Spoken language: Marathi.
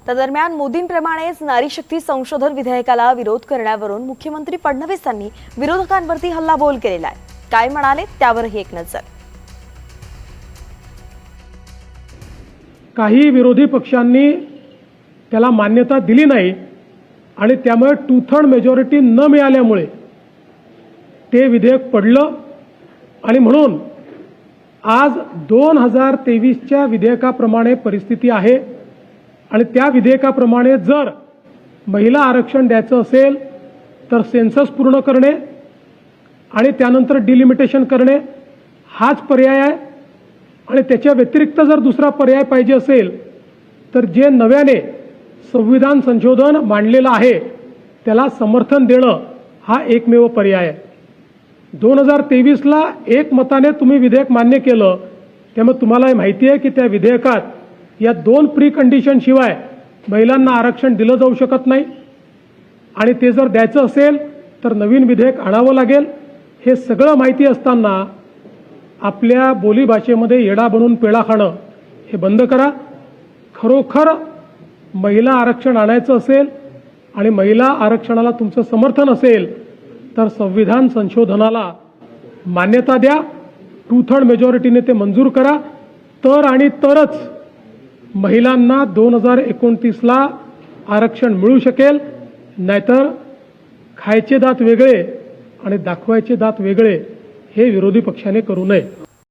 त्या दरम्यान मोदींप्रमाणेच नारी शक्ती संशोधन विधेयकाला विरोध करण्यावरून मुख्यमंत्री फडणवीसांनी विरोधकांवरती हल्लाबोल केलेला आहे. काय म्हणाले त्यावरही एक नजर. काही विरोधी पक्षांनी त्याला मान्यता दिली नाही आणि त्यामुळे 2/3 मेजॉरिटी न मिळाल्यामुळे ते विधेयक पडलं आणि म्हणून आज 2023च्या विधेयकाप्रमाणे परिस्थिती आहे आणि त्या विधेयकाप्रमाणे जर महिला आरक्षण द्यायचं असेल तर सेन्सस पूर्ण करणे आणि त्यानंतर डिलिमिटेशन करणे हाच पर्याय आहे. आणि त्याच्या व्यतिरिक्त जर दुसरा पर्याय पाहिजे असेल तर जे नव्याने संविधान संशोधन मांडलेलं आहे त्याला समर्थन देणं हा एकमेव पर्याय आहे. 2023ला एकमताने तुम्ही विधेयक मान्य केलं, त्यामुळे तुम्हाला माहिती आहे की त्या विधेयकात या 2 प्री कंडिशन शिवाय महिलांना आरक्षण दिलं जाऊ शकत नाही आणि ते जर द्यायचं असेल तर नवीन विधेयक आणावं लागेल. हे सगळं माहिती असताना आपल्या बोलीभाषेमध्ये येडा बनून पेढा खाणं हे बंद करा. खरोखर महिला आरक्षण आणायचं असेल आणि महिला आरक्षणाला तुमचं समर्थन असेल तर संविधान संशोधनाला मान्यता द्या, 2/3 मेजॉरिटीने ते मंजूर करा. तर आणि तरच महिलांना 2029ला आरक्षण मिळू शकेल. नाहीतर खायचे दात वेगळे आणि दाखवायचे दात वेगळे हे विरोधी पक्षाने करू नये.